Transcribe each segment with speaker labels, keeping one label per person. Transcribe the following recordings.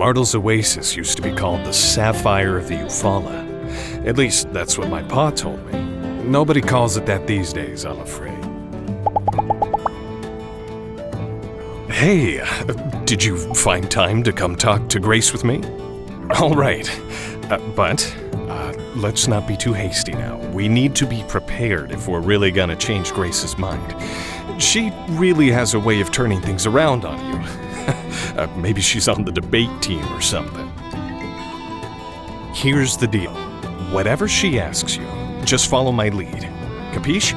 Speaker 1: Artle's oasis used to be called the Sapphire of the Eufaula. At least, that's what my pa told me. Nobody calls it that these days, I'm afraid. Hey, did you find time to come talk to Grace with me? All right, but let's not be too hasty now. We need to be prepared if we're really gonna change Grace's mind. She really has a way of turning things around on you. Maybe she's on the debate team or something. Here's the deal. Whatever she asks you, just follow my lead. Capiche?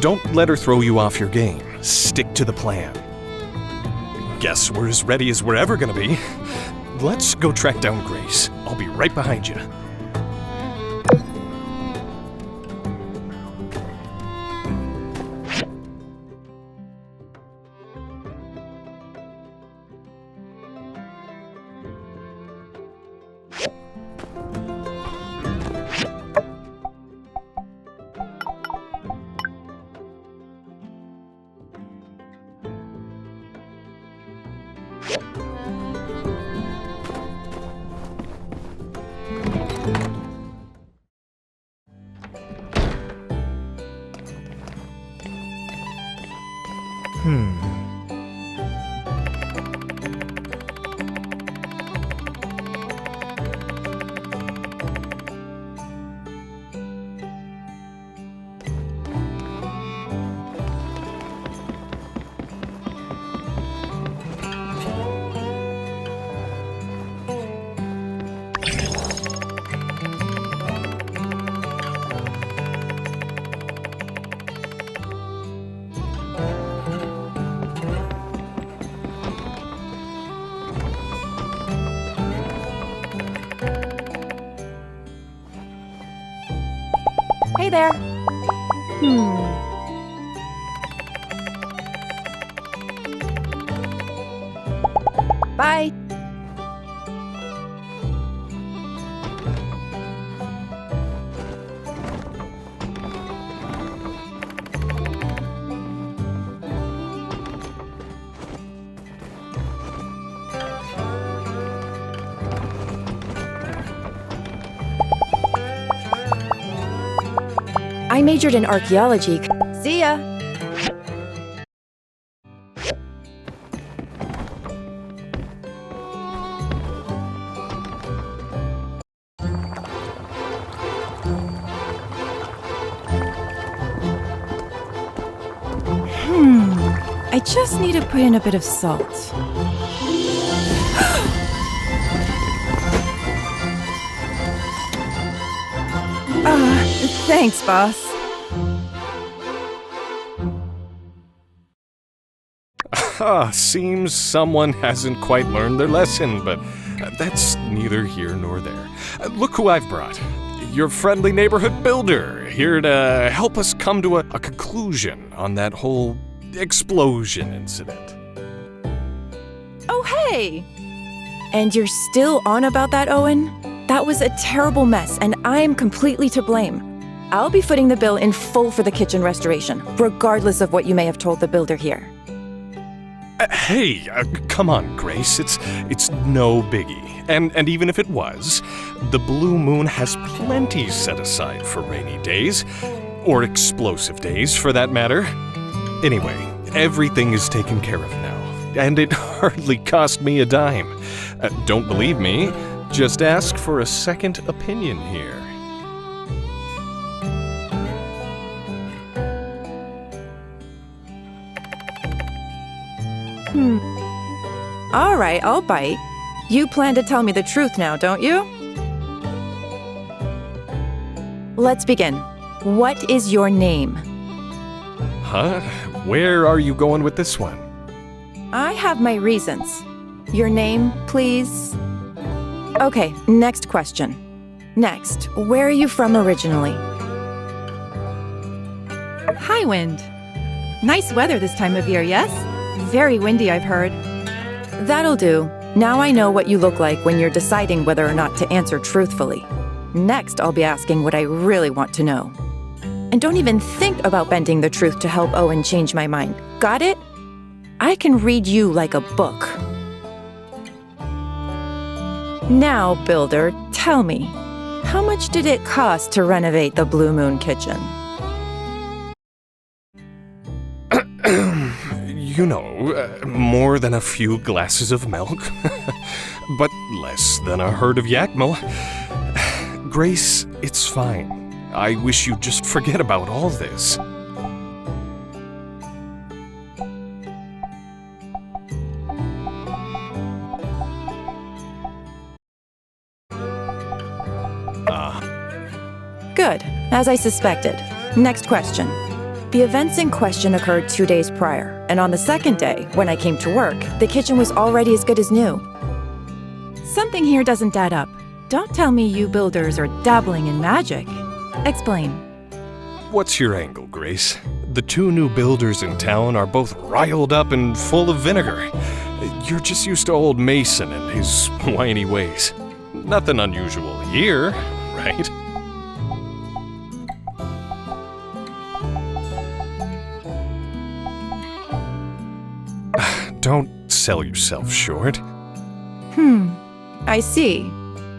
Speaker 1: Don't let her throw you off your game. Stick to the plan. Guess we're as ready as we're ever gonna be. Let's go track down Grace. I'll be right behind you.
Speaker 2: Hey there. Bye. I majored in archaeology. See ya!
Speaker 3: I just need to put in a bit of salt. Thanks, boss.
Speaker 1: Seems someone hasn't quite learned their lesson, but that's neither here nor there. Look who I've brought. Your friendly neighborhood builder, here to help us come to a conclusion on that whole explosion incident.
Speaker 3: Oh, hey! And you're still on about that, Owen? That was a terrible mess, and I am completely to blame. I'll be footing the bill in full for the kitchen restoration, regardless of what you may have told the builder here.
Speaker 1: Hey, come on, Grace. It's no biggie. And even if it was, the Blue Moon has plenty set aside for rainy days, or explosive days, for that matter. Anyway, everything is taken care of now, and it hardly cost me a dime. Don't believe me? Just ask for a second opinion here.
Speaker 3: All right, I'll bite. You plan to tell me the truth now, don't you? Let's begin. What is your name?
Speaker 1: Huh? Where are you going with this one?
Speaker 3: I have my reasons. Your name, please? Okay, next question. Next, where are you from originally? Highwind. Nice weather this time of year, yes? Very windy, I've heard. That'll do. Now I know what you look like when you're deciding whether or not to answer truthfully. Next, I'll be asking what I really want to know. And don't even think about bending the truth to help Owen change my mind. Got it? I can read you like a book. Now, Builder, tell me, how much did it cost to renovate the Blue Moon kitchen?
Speaker 1: You know, more than a few glasses of milk, but less than a herd of Yakmo. Grace, it's fine. I wish you'd just forget about all this.
Speaker 3: Good, as I suspected. Next question. The events in question occurred 2 days prior, and on the second day, when I came to work, the kitchen was already as good as new. Something here doesn't add up. Don't tell me you builders are dabbling in magic. Explain.
Speaker 1: What's your angle, Grace? The two new builders in town are both riled up and full of vinegar. You're just used to old Mason and his whiny ways. Nothing unusual here, right? Don't sell yourself short.
Speaker 3: I see.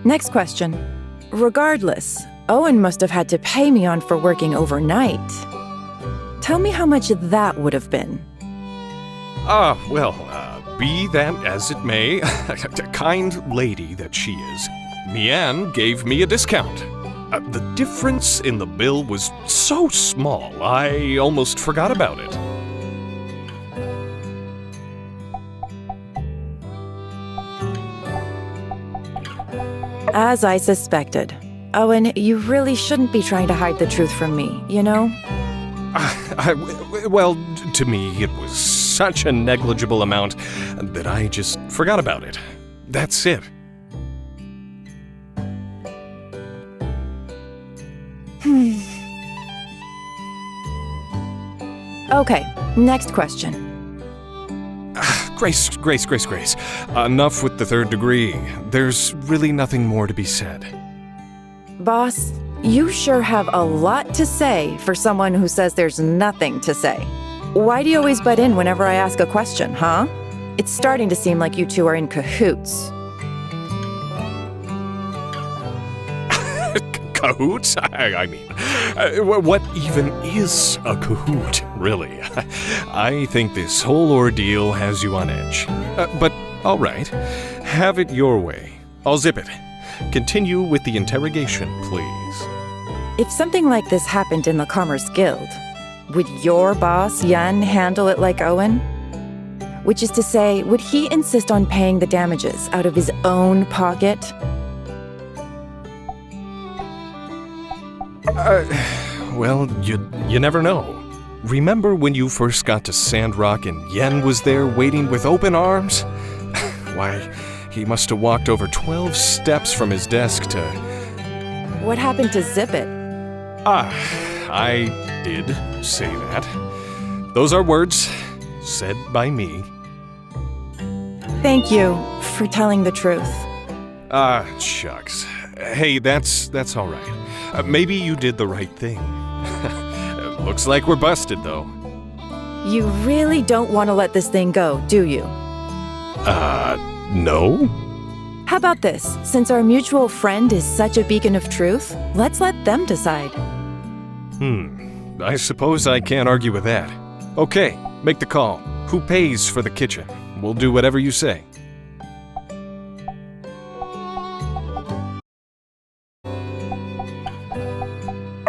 Speaker 3: Next question. Regardless, Owen must have had to pay me on for working overnight. Tell me how much that would have been.
Speaker 1: Be that as it may, a kind lady that she is, Mian gave me a discount. The difference in the bill was so small, I almost forgot about it.
Speaker 3: As I suspected. Owen, you really shouldn't be trying to hide the truth from me, you know?
Speaker 1: Well, to me, it was such a negligible amount that I just forgot about it. That's it.
Speaker 3: Okay, next question.
Speaker 1: Grace. Enough with the third degree. There's really nothing more to be said.
Speaker 3: Boss, you sure have a lot to say for someone who says there's nothing to say. Why do you always butt in whenever I ask a question, huh? It's starting to seem like you two are in cahoots.
Speaker 1: Cahoots? I mean, what even is a cahoot, really? I think this whole ordeal has you on edge. But, all right, have it your way. I'll zip it. Continue with the interrogation, please.
Speaker 3: If something like this happened in the Commerce Guild, would your boss, Yan, handle it like Owen? Which is to say, would he insist on paying the damages out of his own pocket?
Speaker 1: Well, you never know. Remember when you first got to Sandrock and Yen was there waiting with open arms? Why, he must have walked over 12 steps from his desk to...
Speaker 3: What happened to Zip It?
Speaker 1: I did say that. Those are words said by me.
Speaker 3: Thank you for telling the truth.
Speaker 1: Shucks. Hey, that's all right. Maybe you did the right thing. Looks like we're busted, though.
Speaker 3: You really don't want to let this thing go, do you?
Speaker 1: No?
Speaker 3: How about this? Since our mutual friend is such a beacon of truth, let's let them decide.
Speaker 1: I suppose I can't argue with that. Okay, make the call. Who pays for the kitchen? We'll do whatever you say.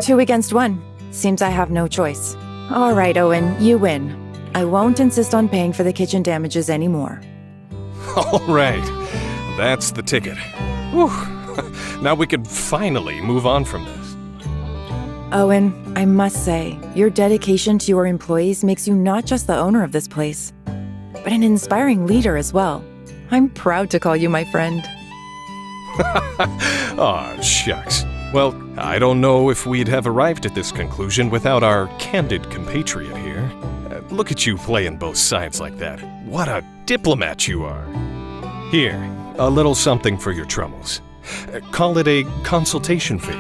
Speaker 3: Two against one. Seems I have no choice. All right, Owen, you win. I won't insist on paying for the kitchen damages anymore.
Speaker 1: All right, that's the ticket. Whew. Now we can finally move on from this.
Speaker 3: Owen, I must say, your dedication to your employees makes you not just the owner of this place, but an inspiring leader as well. I'm proud to call you my friend.
Speaker 1: Aw, shucks. Well, I don't know if we'd have arrived at this conclusion without our candid compatriot here. Look at you playing both sides like that. What a diplomat you are. Here, a little something for your troubles. Call it a consultation fee.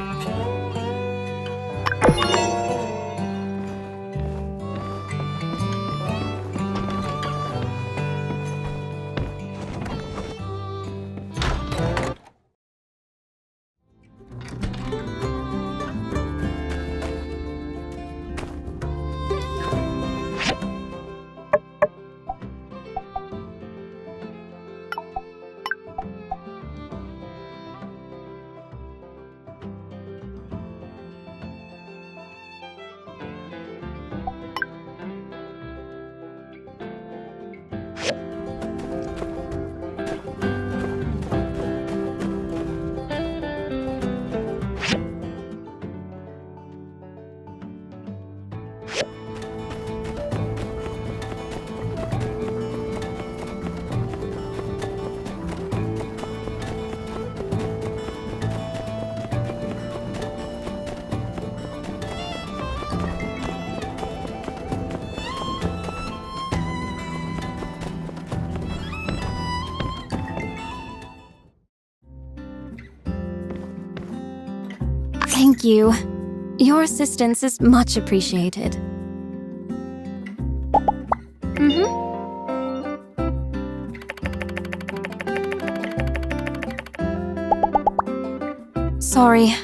Speaker 4: Thank you. Your assistance is much appreciated. Sorry,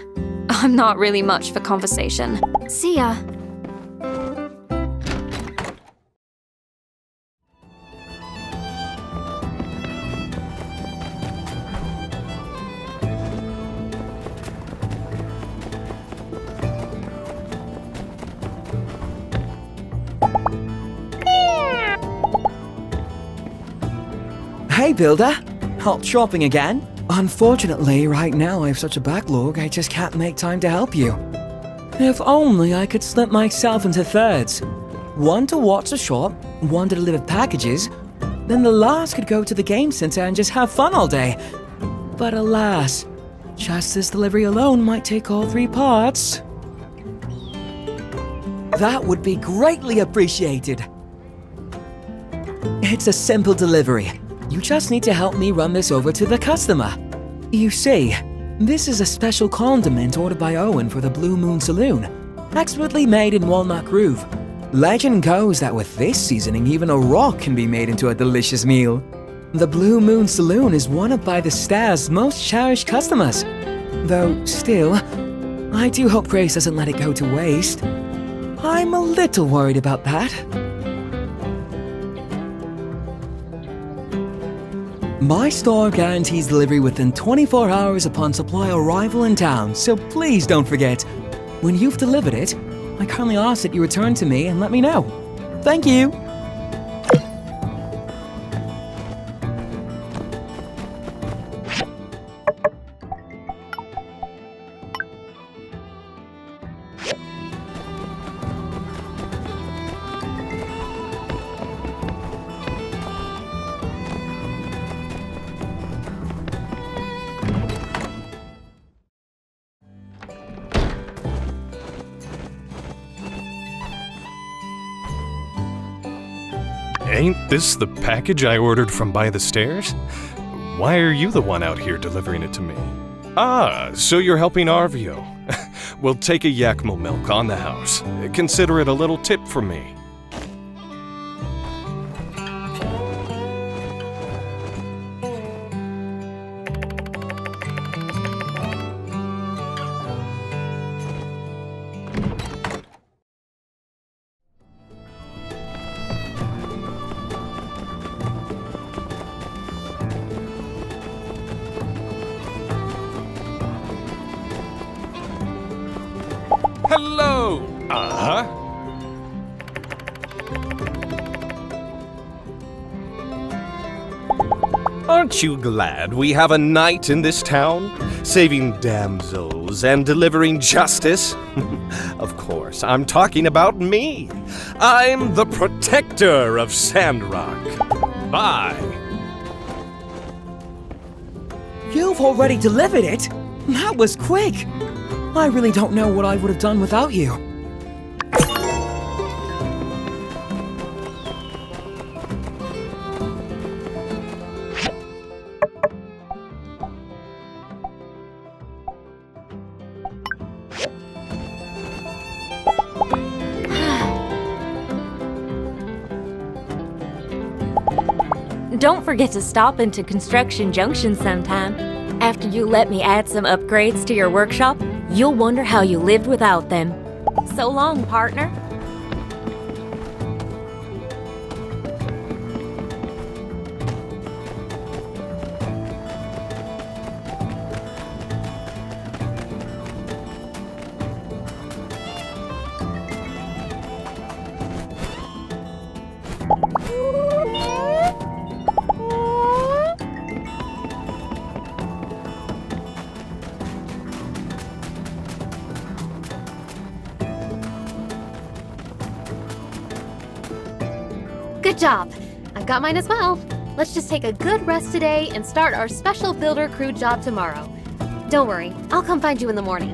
Speaker 4: I'm not really much for conversation. See ya.
Speaker 5: Hey, Builder! Hot shopping again? Unfortunately, right now I have such a backlog I just can't make time to help you. If only I could split myself into thirds. One to watch the shop, one to deliver packages, then the last could go to the game center and just have fun all day. But alas, just this delivery alone might take all 3 parts. That would be greatly appreciated. It's a simple delivery. You just need to help me run this over to the customer. You see, this is a special condiment ordered by Owen for the Blue Moon Saloon, expertly made in Walnut Groove. Legend goes that with this seasoning, even a rock can be made into a delicious meal. The Blue Moon Saloon is one of By the Star's most cherished customers. Though still, I do hope Grace doesn't let it go to waste. I'm a little worried about that. My store guarantees delivery within 24 hours upon supply arrival in town, so please don't forget. When you've delivered it, I kindly ask that you return to me and let me know. Thank you!
Speaker 1: Ain't this the package I ordered from By the Stairs? Why are you the one out here delivering it to me? Ah, so you're helping Arvio. Well, take a Yakimo milk on the house. Consider it a little tip from me. Hello! Aren't you glad we have a knight in this town? Saving damsels and delivering justice? Of course, I'm talking about me. I'm the protector of Sandrock. Bye.
Speaker 5: You've already delivered it? That was quick! I really don't know what I would have done without you.
Speaker 6: Don't forget to stop into Construction Junction sometime. After you let me add some upgrades to your workshop, you'll wonder how you lived without them. So long, partner.
Speaker 7: Good job! I've got mine as well. Let's just take a good rest today and start our special builder crew job tomorrow. Don't worry, I'll come find you in the morning.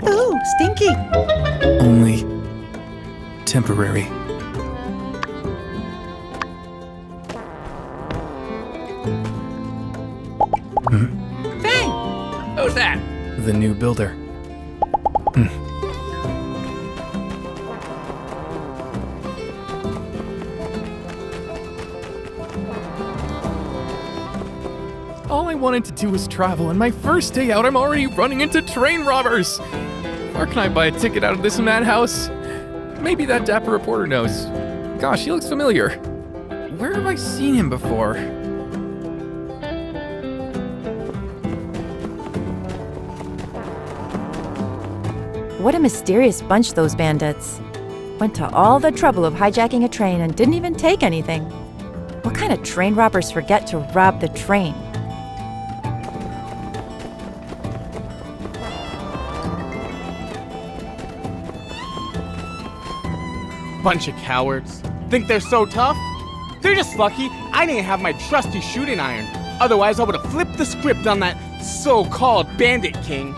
Speaker 3: Ooh, stinky.
Speaker 8: Only temporary.
Speaker 3: Fang!
Speaker 8: Who's that? The new builder. All I wanted to do was travel, and my first day out, I'm already running into train robbers! Where can I buy a ticket out of this madhouse? Maybe that dapper reporter knows. Gosh, he looks familiar. Where have I seen him before?
Speaker 3: What a mysterious bunch, those bandits. Went to all the trouble of hijacking a train and didn't even take anything. What kind of train robbers forget to rob the train?
Speaker 9: Bunch of cowards. Think they're so tough? They're just lucky I didn't have my trusty shooting iron. Otherwise, I would have flipped the script on that so-called bandit king.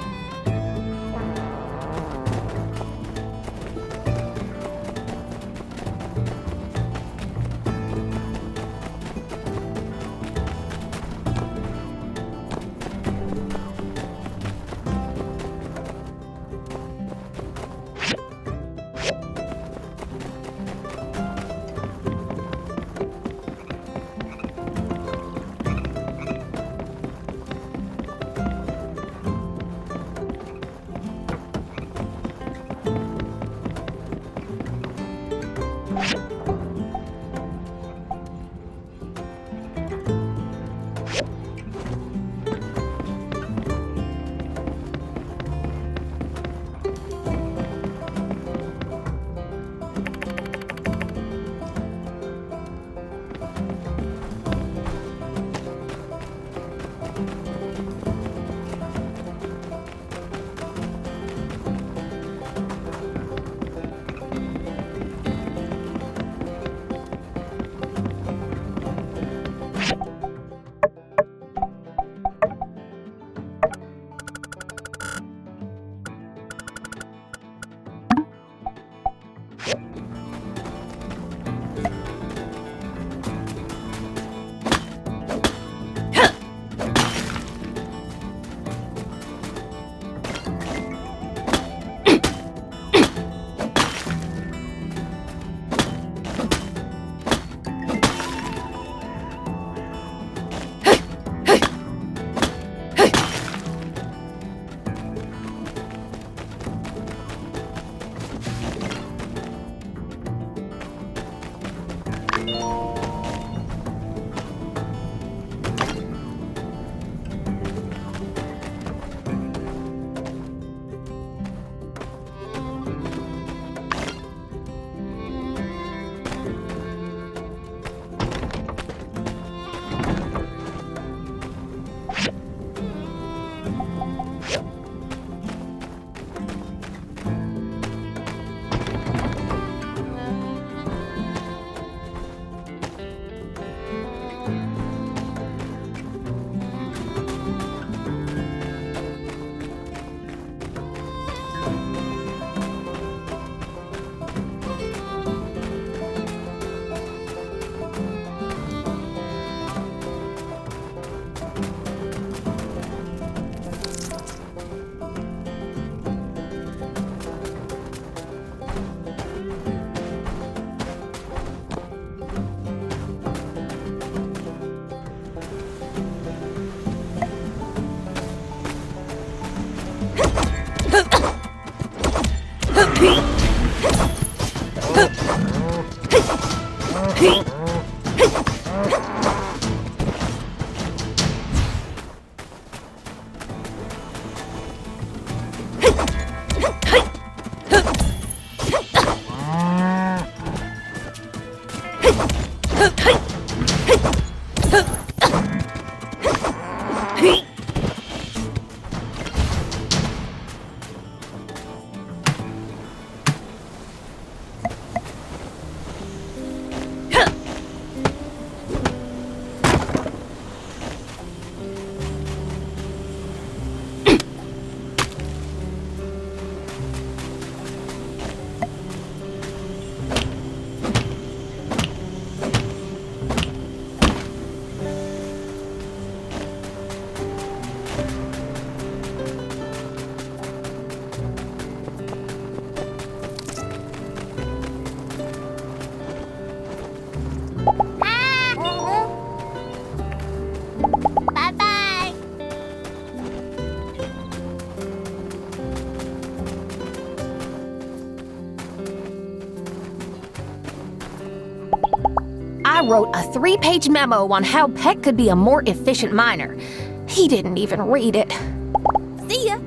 Speaker 10: Bye-bye.
Speaker 4: I wrote a 3-page memo on how Peck could be a more efficient miner. He didn't even read it.
Speaker 10: See ya.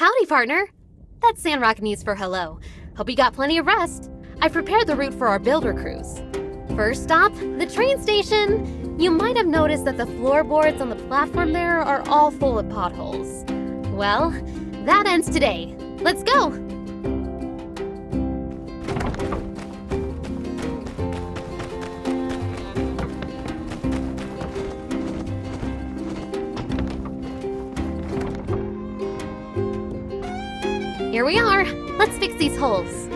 Speaker 7: Howdy, partner. That's Sandrock news for hello. Hope you got plenty of rest. I've prepared the route for our builder cruise. First stop, the train station. You might have noticed that the floorboards on the platform there are all full of potholes. Well, that ends today. Let's go! Here we are. Let's fix these holes.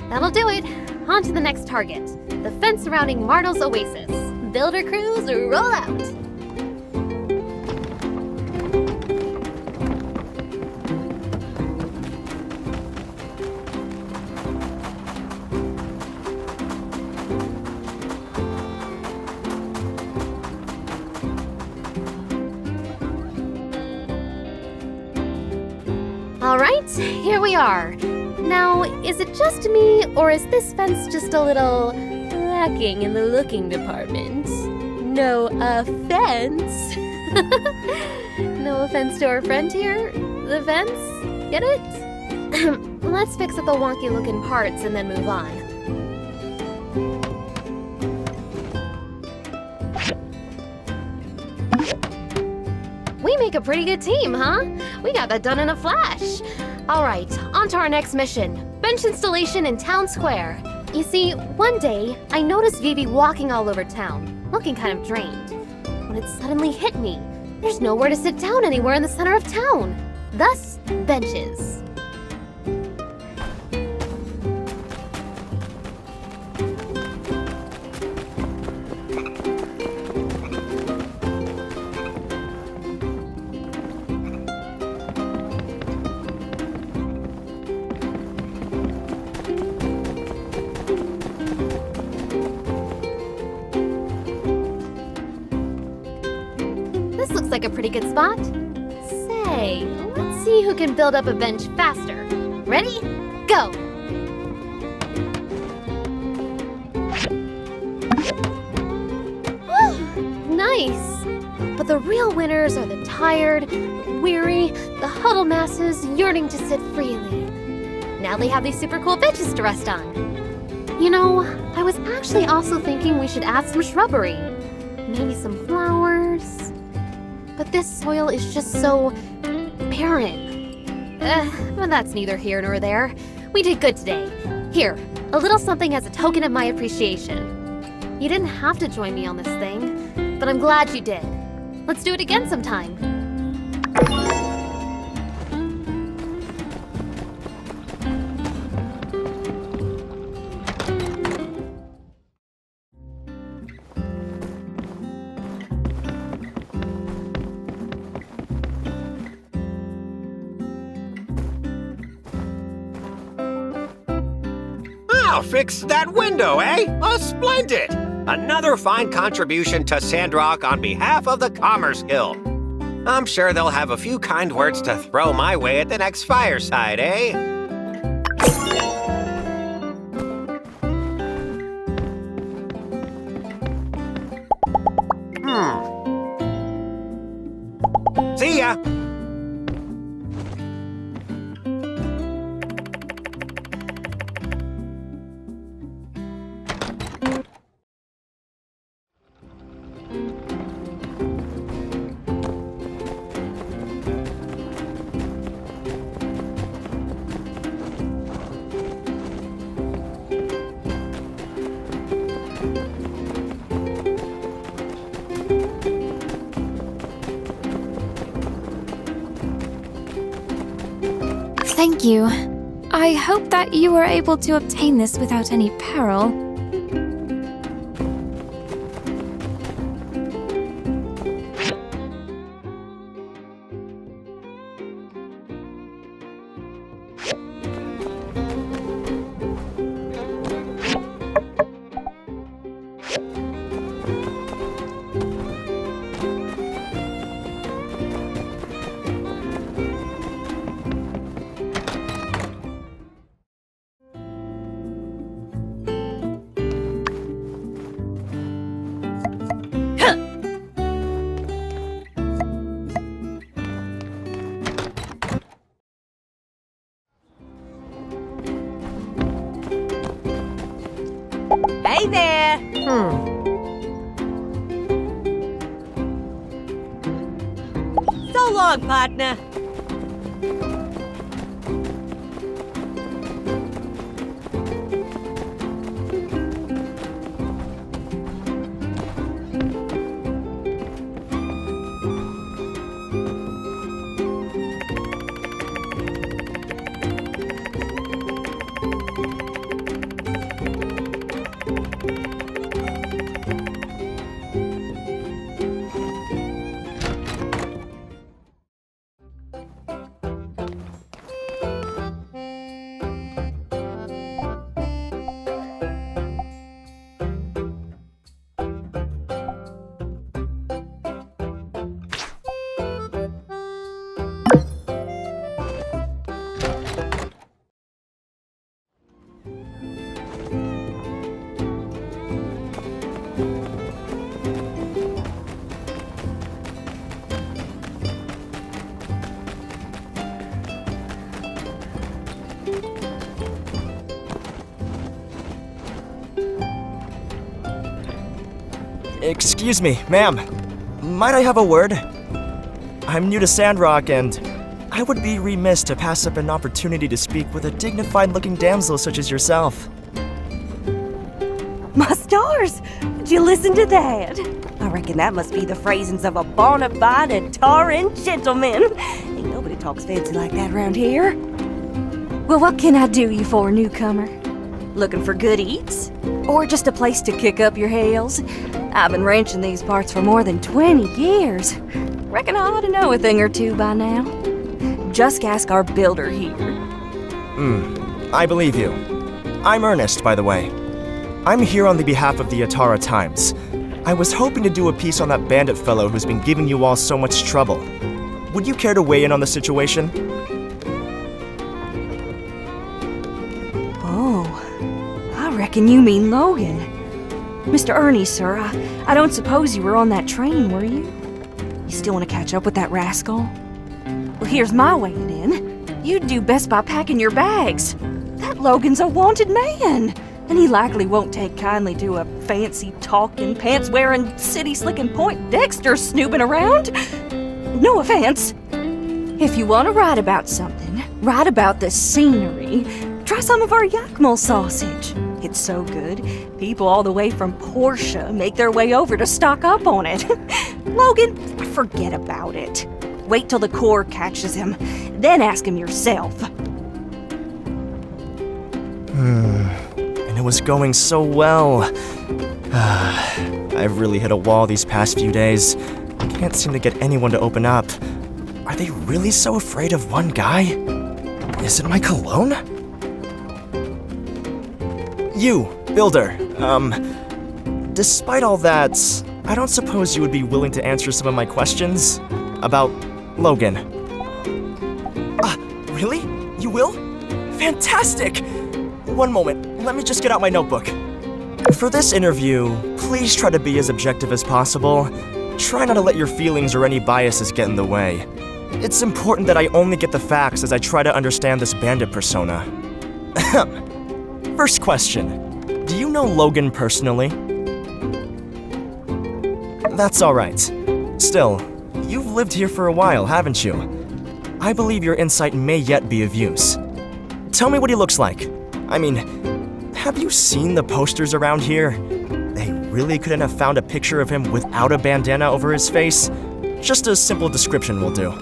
Speaker 7: That'll do it. On to the next target. The fence surrounding Martel's Oasis. Builder crews, roll out! Alright, here we are. Now, is it just me, or is this fence just a little lacking in the looking department? No offense. No offense to our friend here. The fence? Get it? Let's fix up the wonky looking parts and then move on. We make a pretty good team, huh? We got that done in a flash. All right, on to our next mission. Bench installation in Town Square. You see, one day, I noticed Vivi walking all over town, looking kind of drained. When it suddenly hit me, there's nowhere to sit down anywhere in the center of town. Thus, benches. This looks like a pretty good spot. Say, let's see who can build up a bench faster. Ready? Go! Whew, nice! But the real winners are the tired, weary, the huddle masses yearning to sit freely. Now they have these super cool benches to rest on. You know, I was actually also thinking we should add some shrubbery. Maybe some flowers. But this soil is just so barren. But that's neither here nor there. We did good today. Here, a little something as a token of my appreciation. You didn't have to join me on this thing, but I'm glad you did. Let's do it again sometime.
Speaker 10: Fix that window, eh? Oh, splendid! Another fine contribution to Sandrock on behalf of the Commerce Guild. I'm sure they'll have a few kind words to throw my way at the next fireside, eh? See ya!
Speaker 11: Thank you. I hope that you were able to obtain this without any peril.
Speaker 6: Hey there! So long, partner.
Speaker 12: Excuse me, ma'am. Might I have a word? I'm new to Sandrock, and I would be remiss to pass up an opportunity to speak with a dignified-looking damsel such as yourself.
Speaker 13: My stars! Did you listen to that? I reckon that must be the phrasings of a bona fide Ataran gentleman. Ain't nobody talks fancy like that around here. Well, what can I do you for, newcomer? Looking for good eats? Or just a place to kick up your heels? I've been ranching these parts for more than 20 years. Reckon I ought to know a thing or two by now. Just ask our builder here.
Speaker 12: I believe you. I'm Ernest, by the way. I'm here on the behalf of the Atara Times. I was hoping to do a piece on that bandit fellow who's been giving you all so much trouble. Would you care to weigh in on the situation?
Speaker 13: Oh, I reckon you mean Logan. Mr. Ernie, sir, I don't suppose you were on that train, were you? You still want to catch up with that rascal? Well, here's my weighing in. You'd do best by packing your bags. That Logan's a wanted man, and he likely won't take kindly to a fancy-talking, pants-wearing, city-slicking Point Dexter snooping around. No offense. If you want to write about something, write about the scenery. Try some of our Yakmal sausage. It's so good, people all the way from Portia make their way over to stock up on it. Logan, forget about it. Wait till the Corps catches him, then ask him yourself.
Speaker 12: And it was going so well. I've really hit a wall these past few days. Can't seem to get anyone to open up. Are they really so afraid of one guy? Is it my cologne? You, Builder, despite all that, I don't suppose you would be willing to answer some of my questions about Logan. Really? You will? Fantastic! One moment, let me just get out my notebook. For this interview, please try to be as objective as possible. Try not to let your feelings or any biases get in the way. It's important that I only get the facts as I try to understand this bandit persona. First question. Do you know Logan personally? That's alright. Still, you've lived here for a while, haven't you? I believe your insight may yet be of use. Tell me what he looks like. I mean, have you seen the posters around here? They really couldn't have found a picture of him without a bandana over his face? Just a simple description will do.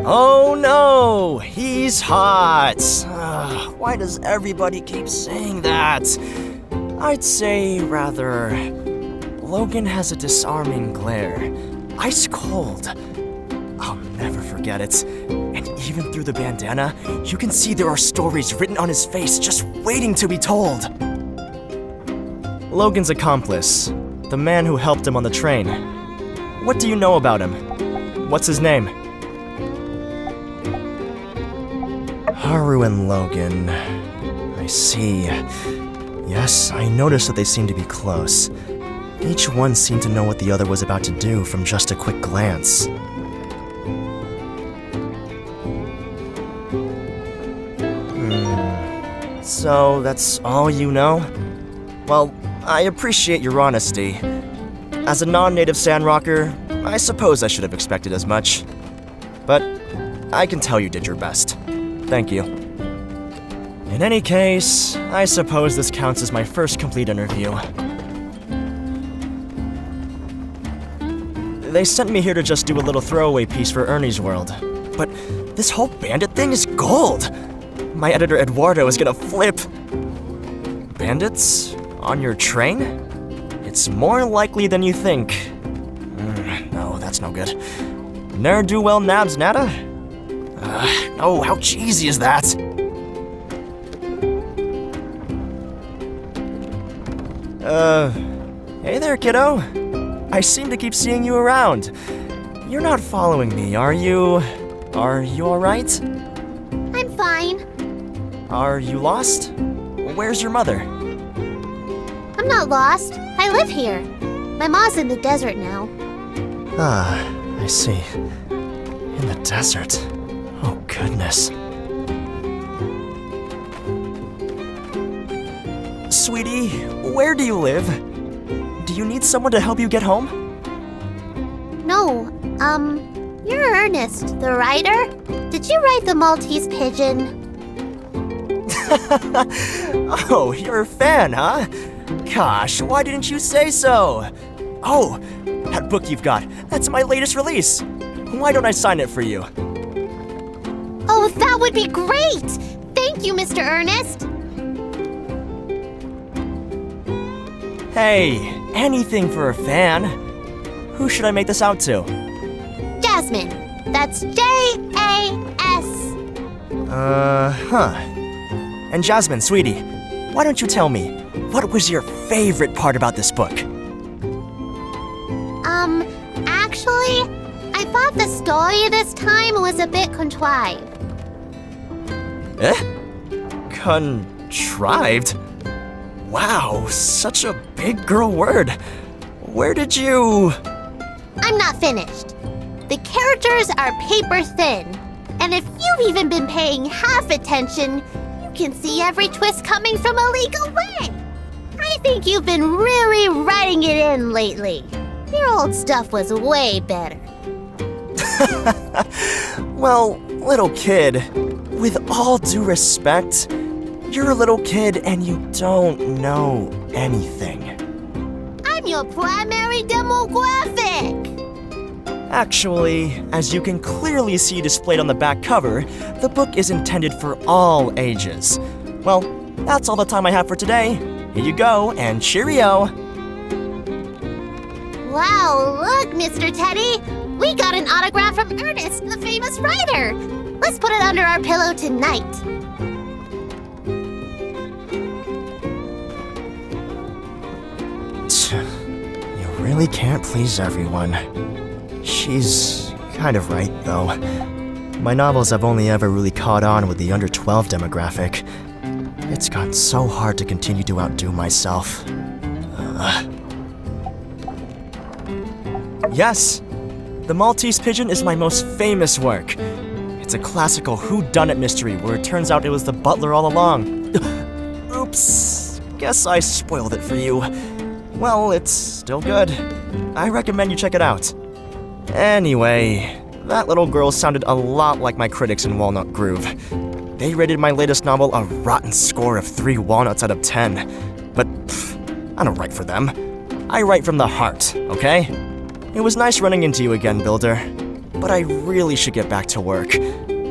Speaker 12: Oh no! He's hot! Why does everybody keep saying that? I'd say, rather, Logan has a disarming glare. Ice cold. I'll never forget it. And even through the bandana, you can see there are stories written on his face just waiting to be told. Logan's accomplice, the man who helped him on the train. What do you know about him? What's his name? Haru and Logan. I see. Yes, I noticed that they seem to be close. Each one seemed to know what the other was about to do from just a quick glance. So that's all you know? Well, I appreciate your honesty. As a non-native Sandrocker, I suppose I should have expected as much. But I can tell you did your best. Thank you. In any case, I suppose this counts as my first complete interview. They sent me here to just do a little throwaway piece for Ernie's World. But this whole bandit thing is gold! My editor Eduardo is gonna flip. Bandits? On your train? It's more likely than you think. No, that's no good. Ne'er-do-well nabs nada? Oh, how cheesy is that? Hey there, kiddo. I seem to keep seeing you around. You're not following me, are you? Are you alright?
Speaker 7: I'm fine.
Speaker 12: Are you lost? Where's your mother?
Speaker 7: I'm not lost. I live here. My mom's in the desert now.
Speaker 12: I see. In the desert. Oh, sweetie, where do you live? Do you need someone to help you get home?
Speaker 14: No, you're Ernest, the writer? Did you write the Maltese pigeon?
Speaker 12: Oh, you're a fan, huh? Gosh, why didn't you say so? Oh, that book you've got, that's my latest release. Why don't I sign it for you?
Speaker 14: Oh, that would be great! Thank you, Mr. Ernest!
Speaker 12: Hey, anything for a fan. Who should I make this out to?
Speaker 14: Jasmine. That's J-A-S.
Speaker 12: And Jasmine, sweetie, why don't you tell me, what was your favorite part about this book?
Speaker 14: Actually, I thought the story this time was a bit contrived.
Speaker 12: Contrived? Wow, such a big girl word. Where did you...
Speaker 14: I'm not finished. The characters are paper thin, and if you've even been paying half attention, you can see every twist coming from a league away. I think you've been really writing it in lately. Your old stuff was way better.
Speaker 12: Well, little kid, with all due respect, you're a little kid and you don't know anything.
Speaker 14: I'm your primary demographic!
Speaker 12: Actually, as you can clearly see displayed on the back cover, the book is intended for all ages. Well, that's all the time I have for today. Here you go, and cheerio!
Speaker 14: Wow, look, Mr. Teddy! We got an autograph from Ernest, the famous writer! Let's put it under our pillow tonight.
Speaker 12: You really can't please everyone. She's kind of right, though. My novels have only ever really caught on with the under 12 demographic. It's gotten so hard to continue to outdo myself. Yes! The Maltese Pigeon is my most famous work. It's a classical whodunit mystery where it turns out it was the butler all along. Oops. Guess I spoiled it for you. Well, it's still good. I recommend you check it out. Anyway, that little girl sounded a lot like my critics in Walnut Groove. They rated my latest novel a rotten score of 3 walnuts out of 10. But I don't write for them. I write from the heart, okay? It was nice running into you again, Builder. But I really should get back to work.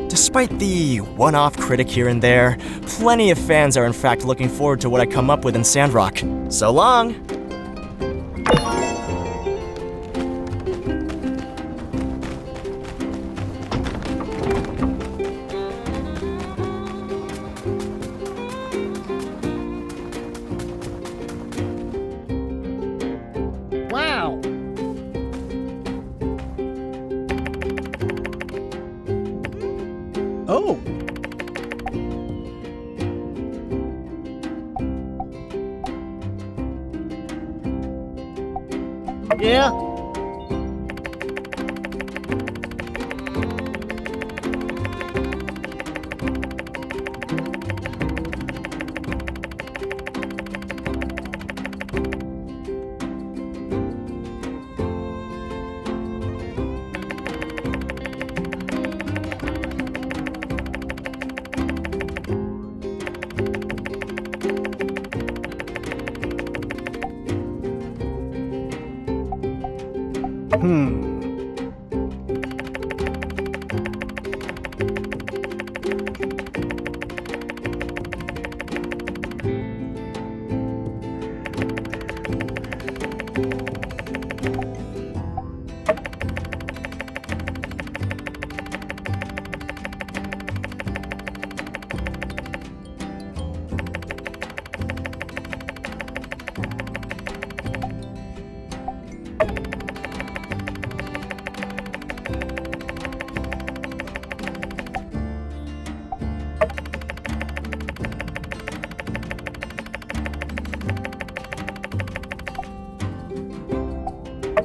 Speaker 12: Despite the one-off critic here and there, plenty of fans are in fact looking forward to what I come up with in Sandrock. So long!
Speaker 9: Wow! Oh! Yeah?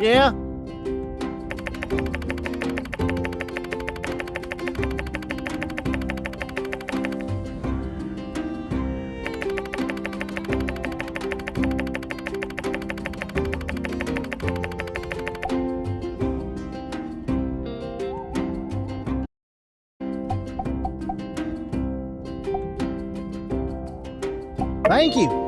Speaker 9: Yeah?
Speaker 15: Thank you.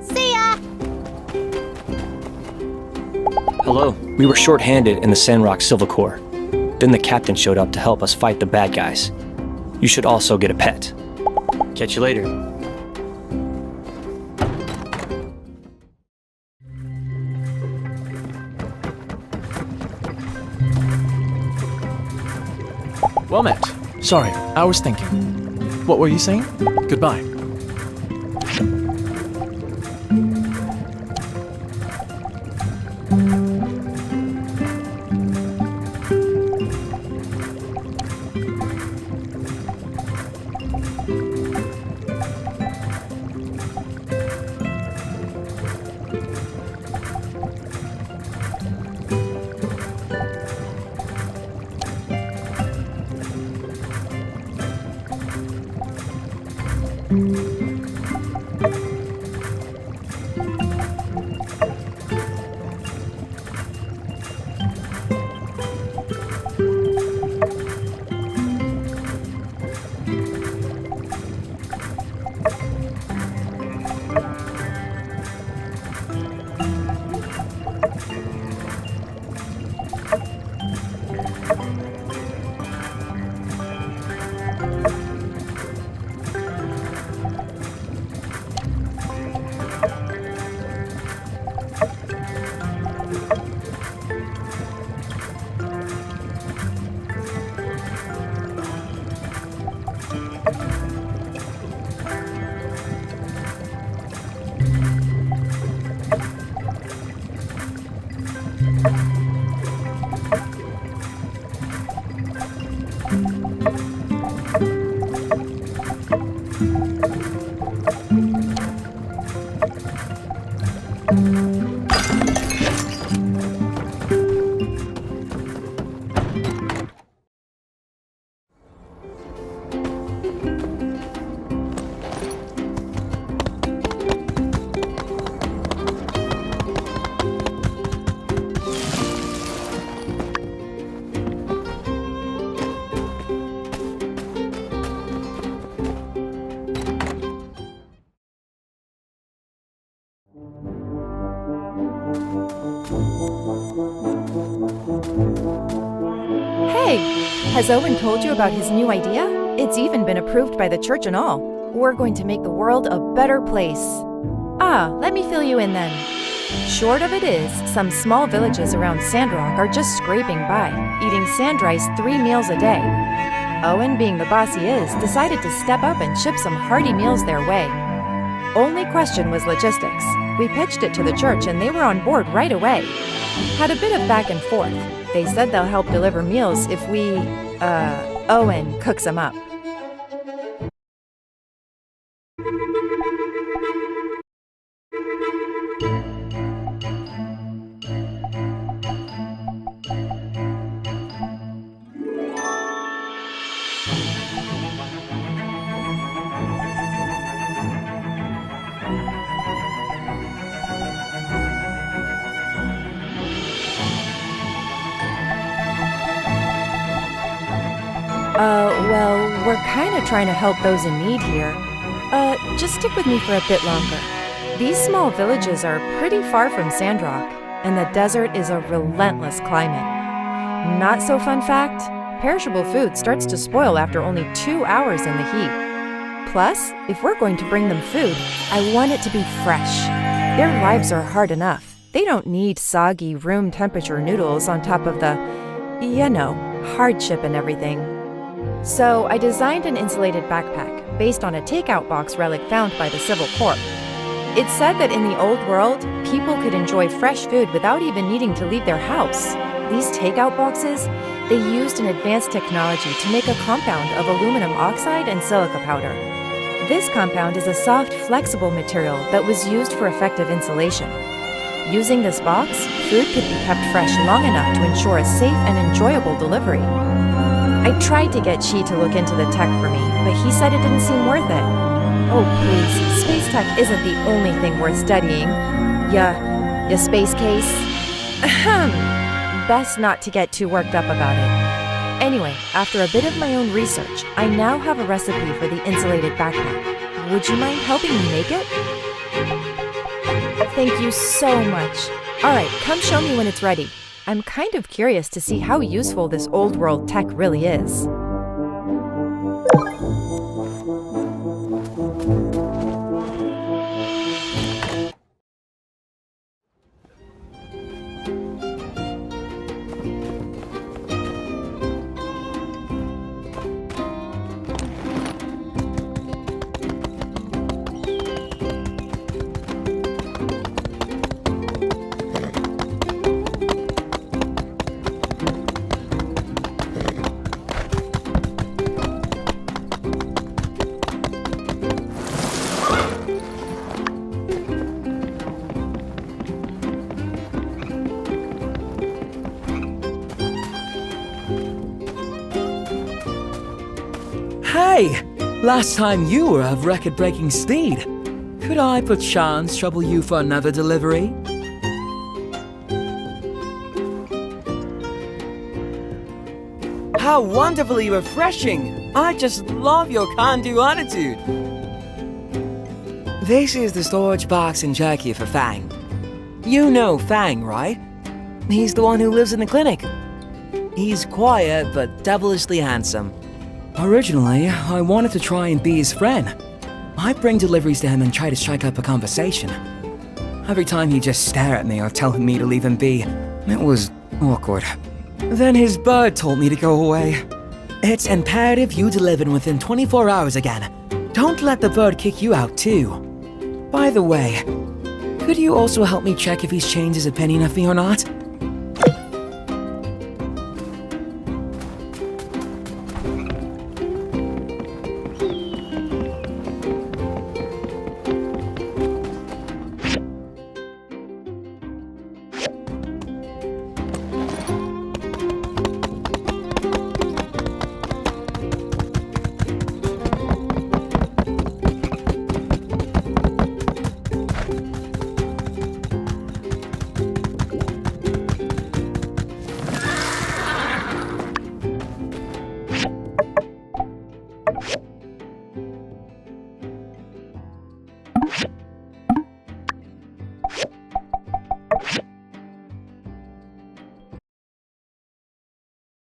Speaker 14: See ya!
Speaker 16: Hello. We were short-handed in the Sandrock Silver Corps. Then the captain showed up to help us fight the bad guys. You should also get a pet. Catch you later.
Speaker 17: Well met. Sorry, I was thinking. What were you saying? Goodbye.
Speaker 3: Hey, has Owen told you about his new idea? It's even been approved by the church and all. We're going to make the world a better place. Ah, let me fill you in then. Short of it is, some small villages around Sandrock are just scraping by, eating sand rice 3 meals a day. Owen, being the boss he is, decided to step up and ship some hearty meals their way. Only question was logistics. We pitched it to the church and they were on board right away. Had a bit of back and forth. They said they'll help deliver meals if Owen cooks them up. Well, we're kinda trying to help those in need here. Just stick with me for a bit longer. These small villages are pretty far from Sandrock, and the desert is a relentless climate. Not so fun fact, perishable food starts to spoil after only 2 hours in the heat. Plus, if we're going to bring them food, I want it to be fresh. Their lives are hard enough. They don't need soggy room temperature noodles on top of the, hardship and everything. So I designed an insulated backpack based on a takeout box relic found by the Civil Corps. It said that in the old world, people could enjoy fresh food without even needing to leave their house. These takeout boxes, they used an advanced technology to make a compound of aluminum oxide and silica powder. This compound is a soft, flexible material that was used for effective insulation. Using this box, food could be kept fresh long enough to ensure a safe and enjoyable delivery. I tried to get Chi to look into the tech for me, but he said it didn't seem worth it. Oh please, space tech isn't the only thing worth studying. Ya space case? Ahem. Best not to get too worked up about it. Anyway, after a bit of my own research, I now have a recipe for the insulated backpack. Would you mind helping me make it? Thank you so much. Alright, come show me when it's ready. I'm kind of curious to see how useful this old world tech really is.
Speaker 5: Hey! Last time you were of record-breaking speed. Could I perchance trouble you for another delivery? How wonderfully refreshing! I just love your can-do attitude. This is the storage box and jerky for Fang. You know Fang, right? He's the one who lives in the clinic. He's quiet but devilishly handsome. Originally, I wanted to try and be his friend. I'd bring deliveries to him and try to strike up a conversation. Every time he'd just stare at me or tell me to leave him be. It was awkward. Then his bird told me to go away. It's imperative you deliver within 24 hours again. Don't let the bird kick you out too. By the way, could you also help me check if he's changed his opinion of me or not?